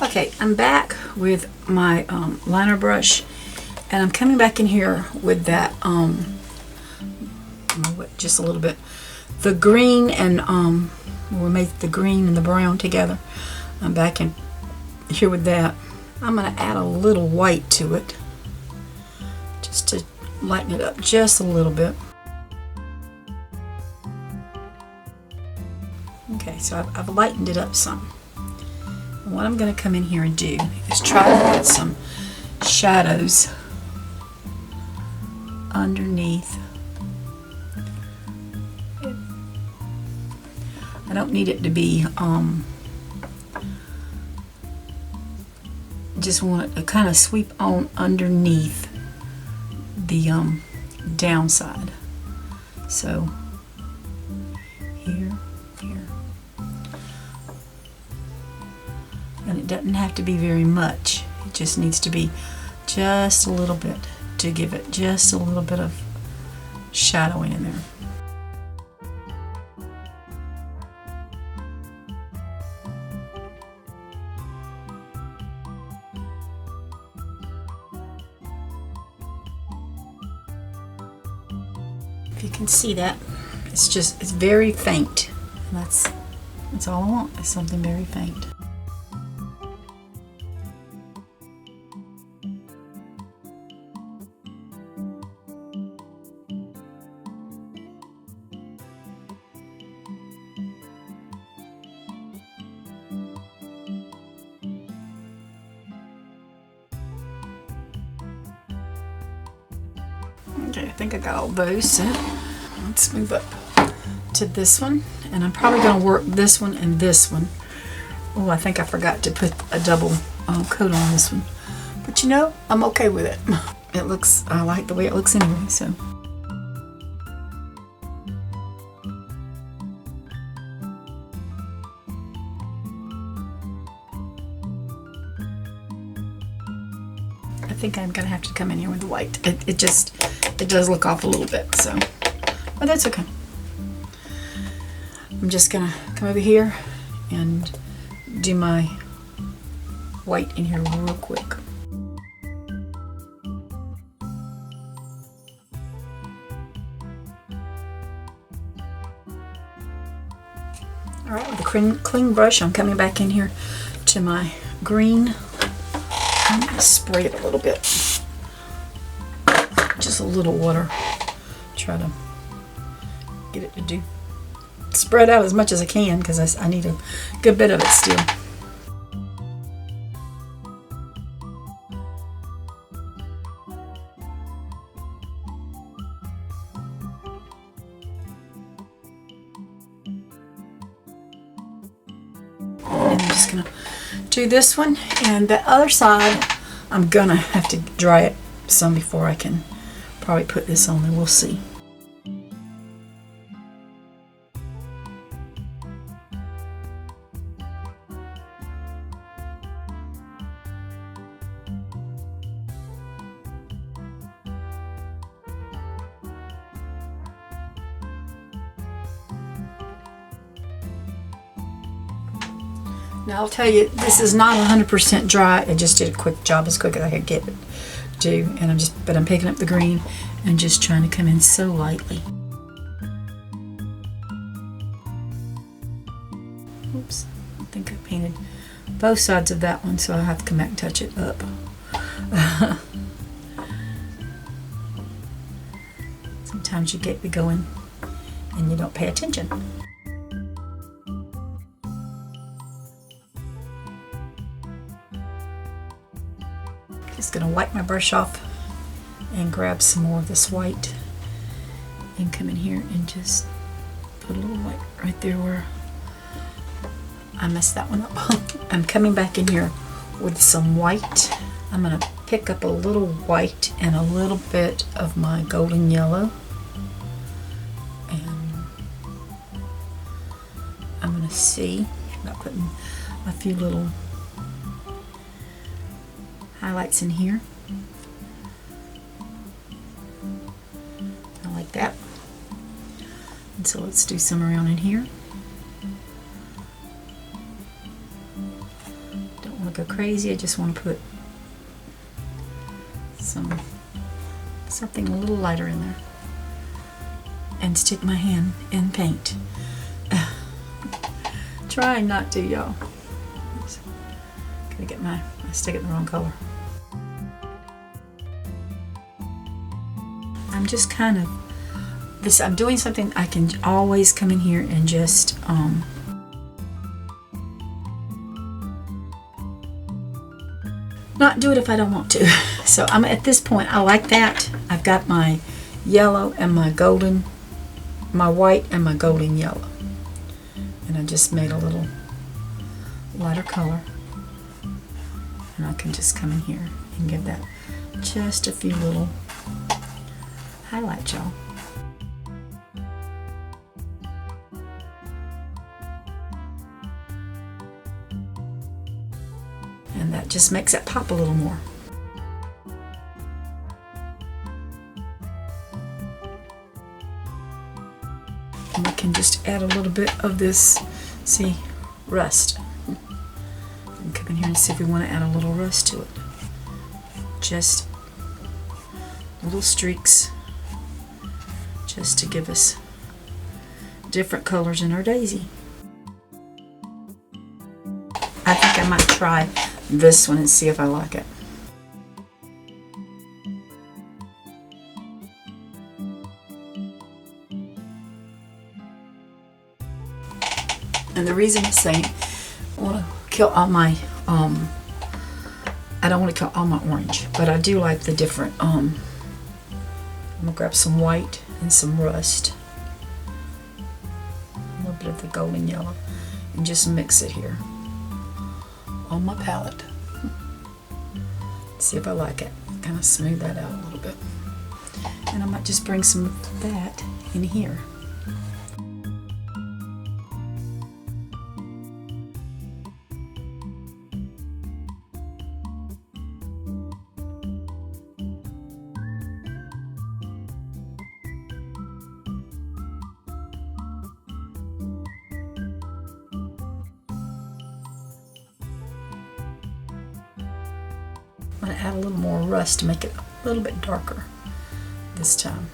Okay, I'm back with my liner brush, and I'm coming back in here with that just a little bit, the green and we'll make the green and the brown together. I'm back in here with that. I'm going to add a little white to it just to lighten it up just a little bit. Okay, so I've lightened it up some. And what I'm going to come in here and do is try to put some shadows underneath. I don't need it to be, just want it to kind of sweep on underneath the downside. So here. And it doesn't have to be very much. It just needs to be just a little bit to give it just a little bit of shadowing in there. If you can see that, it's very faint. And that's all I want, is something very faint. Okay, I think I got all those set. Let's move up to this one, and I'm probably going to work this one and this one. Oh, I think I forgot to put a double coat on this one, but you know, I'm okay with it. I like the way it looks anyway, so. I think I'm gonna have to come in here with the white. It does look off a little bit, so, but that's okay. I'm just gonna come over here and do my white in here real quick. All right, with a clean brush, I'm coming back in here to my green. I'm going to spray it a little bit. Just a little water. Try to get it to spread out as much as I can, because I need a good bit of it still. And I'm just going to do this one, and the other side I'm gonna have to dry it some before I can probably put this on there. We'll see. Now I'll tell you, this is not 100% dry. I just did a quick job, as quick as I could get it to, and I'm picking up the green and just trying to come in so lightly. Oops, I think I painted both sides of that one, so I'll have to come back and touch it up. Sometimes you get going and you don't pay attention. Just going to wipe my brush off and grab some more of this white and come in here and just put a little white right there where I messed that one up. I'm coming back in here with some white. I'm going to pick up a little white and a little bit of my golden yellow, and I'm going to see about putting a few little highlights in here. I like that. And so let's do some around in here. Don't want to go crazy. I just want to put something a little lighter in there and stick my hand in paint. Trying not to, y'all. Gonna get I stick it in the wrong color. I'm just kind of I'm doing something I can always come in here and just not do it if I don't want to. So I'm at this point, I like that. I've got my yellow and my golden, my white and my golden yellow. And I just made a little lighter color. And I can just come in here and give that just a few little highlights, y'all. And that just makes it pop a little more. And we can just add a little bit of this, see, rust. And come in here and see if we want to add a little rust to it. Just little streaks, just to give us different colors in our daisy. I think I might try this one and see if I like it. And the reason I'm saying I want to kill all my I don't want to kill all my orange, but I do like the different I'm gonna grab some white and some rust, a little bit of the golden yellow, and just mix it here on my palette. See if I like it. Kind of smooth that out a little bit. And I might just bring some of that in here. I'm going to add a little more rust to make it a little bit darker this time.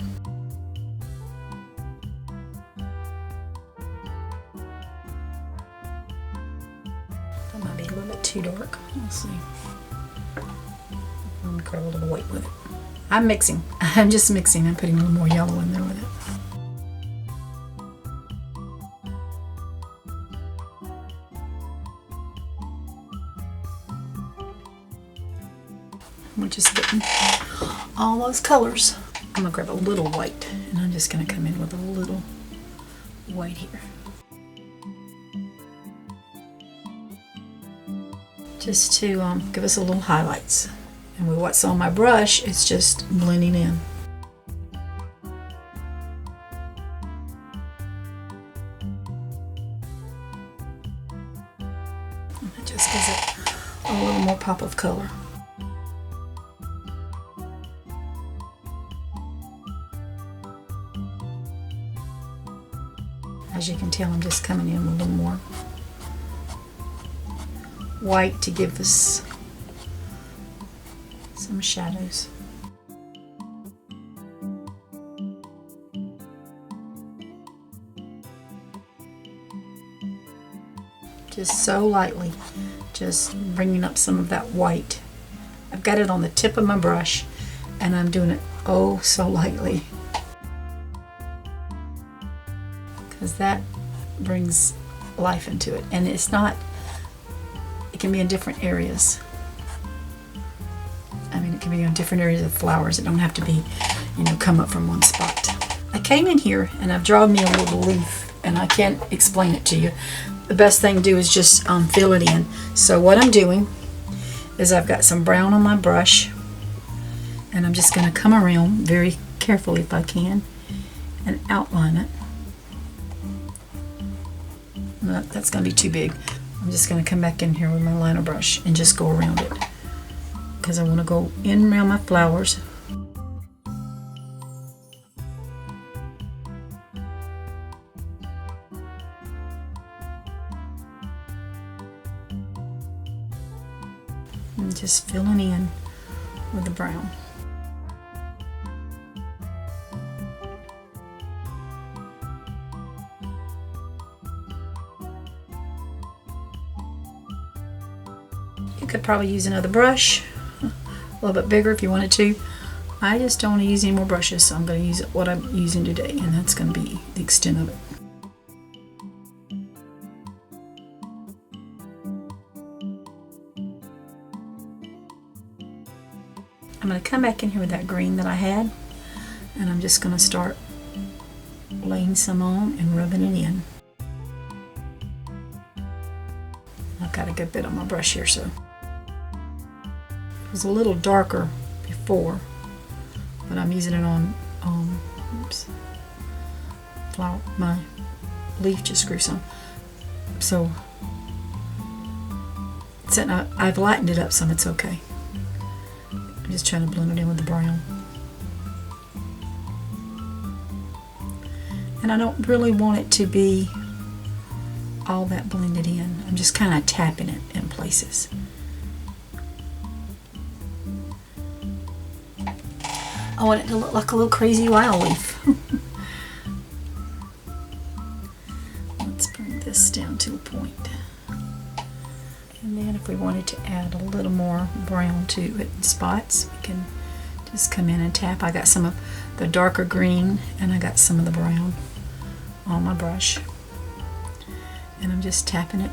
That might be a little bit too dark. We'll see. I'm going to grab a little white with it. I'm mixing. I'm just mixing. I'm putting a little more yellow in there with it. We're just getting all those colors. I'm gonna grab a little white, and I'm just gonna come in with a little white here. Just to give us a little highlights. And with what's on my brush, it's just blending in. And it just gives it a little more pop of color. As you can tell, I'm just coming in with a little more white to give us some shadows. Just so lightly, just bringing up some of that white. I've got it on the tip of my brush, and I'm doing it oh so lightly, because that brings life into it. And it's not, it can be in different areas. I mean, it can be on different areas of flowers. It don't have to be, you know, come up from one spot. I came in here and I've drawn me a little leaf, and I can't explain it to you. The best thing to do is just fill it in. So what I'm doing is I've got some brown on my brush, and I'm just going to come around very carefully if I can and outline it. No, that's going to be too big. I'm just going to come back in here with my liner brush and just go around it, because I want to go in around my flowers. and just filling in with the brown. You could probably use another brush, a little bit bigger if you wanted to. I just don't want to use any more brushes, so I'm going to use what I'm using today, and that's going to be the extent of it. I'm going to come back in here with that green that I had, and I'm just going to start laying some on and rubbing it in. I've got a good bit on my brush here, so it was a little darker before, but I'm using it on oops, flower. My leaf just grew some, so I've lightened it up some. It's okay. I'm just trying to blend it in with the brown. And I don't really want it to be all that blended in. I'm just kind of tapping it in places. I want it to look like a little crazy wild leaf. Let's bring this down to a point. And then if we wanted to add a little more brown to it in spots, we can just come in and tap. I got some of the darker green and I got some of the brown on my brush. And I'm just tapping it.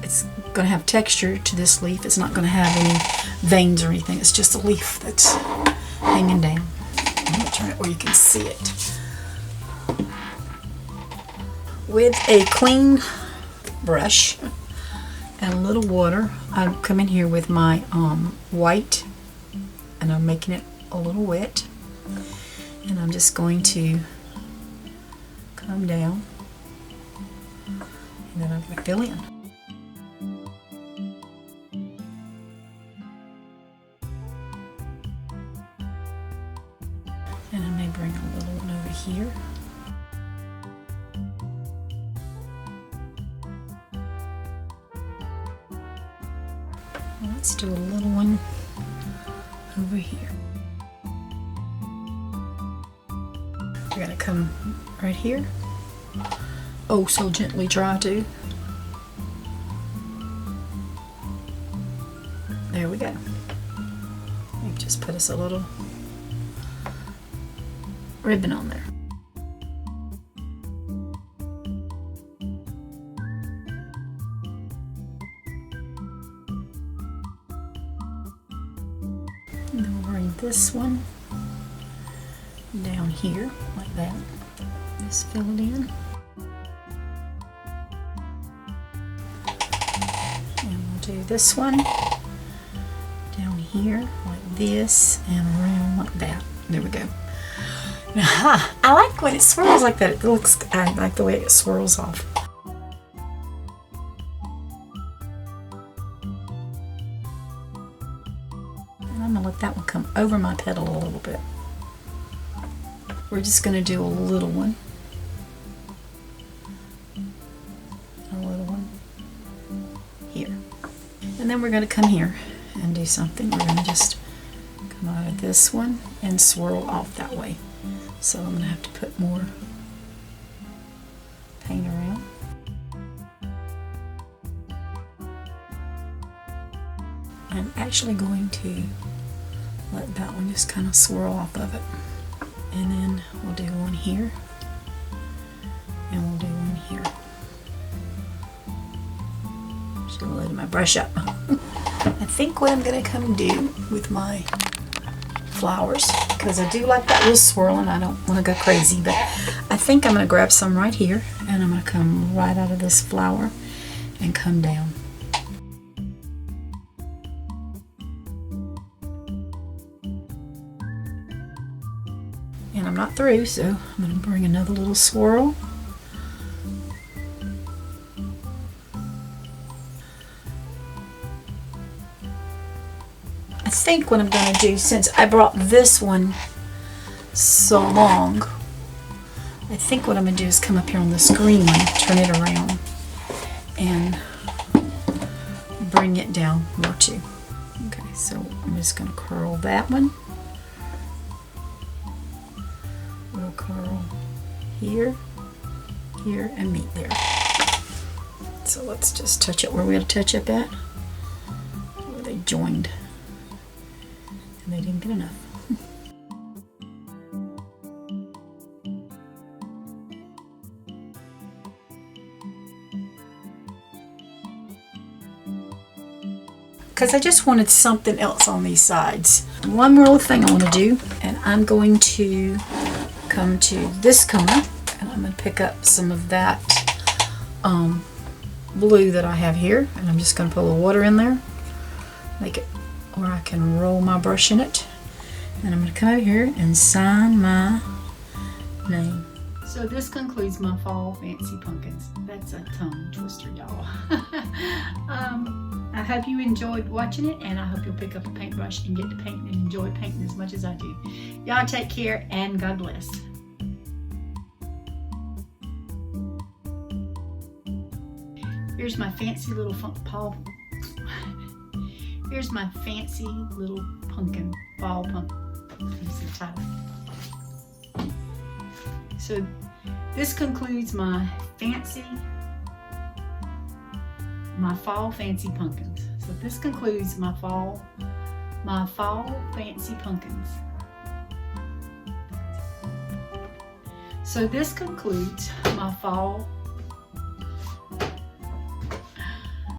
It's going to have texture to this leaf. It's not going to have any veins or anything. It's just a leaf that's hanging down. I'm going to turn it where you can see it. With a clean brush and a little water, I come in here with my white, and I'm making it a little wet. And I'm just going to come down, and then I'm going to fill in. And I may bring a little one over here. Let's do a little one over here. We're going to come right here. Oh, so gently try to. There we go. We've just put us a little ribbon on there. And then we'll bring this one down here like that. Just fill it in. And we'll do this one down here like this and around like that. There we go. Now, I like when it swirls like that. It looks, I like the way it swirls off. And I'm going to let that one come over my petal a little bit. We're just going to do a little one. A little one here. And then we're going to come here and do something. We're going to just come out of this one and swirl off that way. So I'm going to have to put more paint around. I'm actually going to let that one just kind of swirl off of it. And then we'll do one here. And we'll do one here. Just going to load my brush up. I think what I'm going to come do with my flowers, because I do like that little swirl and I don't want to go crazy, but I think I'm going to grab some right here and I'm going to come right out of this flower and come down. And I'm not through, so I'm going to bring another little swirl. I think what I'm going to do, since I brought this one so long, I think what I'm going to do is come up here on this green one, turn it around, and bring it down more too. Okay, so I'm just going to curl that one. We'll curl here, here, and meet there. So let's just touch it where we had to touch up at, where they joined, and they didn't get enough. Because I just wanted something else on these sides. One more little thing I want to do, and I'm going to come to this corner, and I'm going to pick up some of that blue that I have here, and I'm just going to put a little water in there, make it where I can roll my brush in it, and I'm going to come over here and sign my name. So this concludes my fall fancy pumpkins. That's a tongue twister, y'all. I hope you enjoyed watching it, and I hope you'll pick up a paintbrush and get to paint and enjoy painting as much as I do. Y'all take care, and God bless. Here's my fancy little Here's my fancy little pumpkin, fall pumpkin. So this concludes my fall fancy pumpkins. So this concludes my fall fancy pumpkins. So this concludes my fall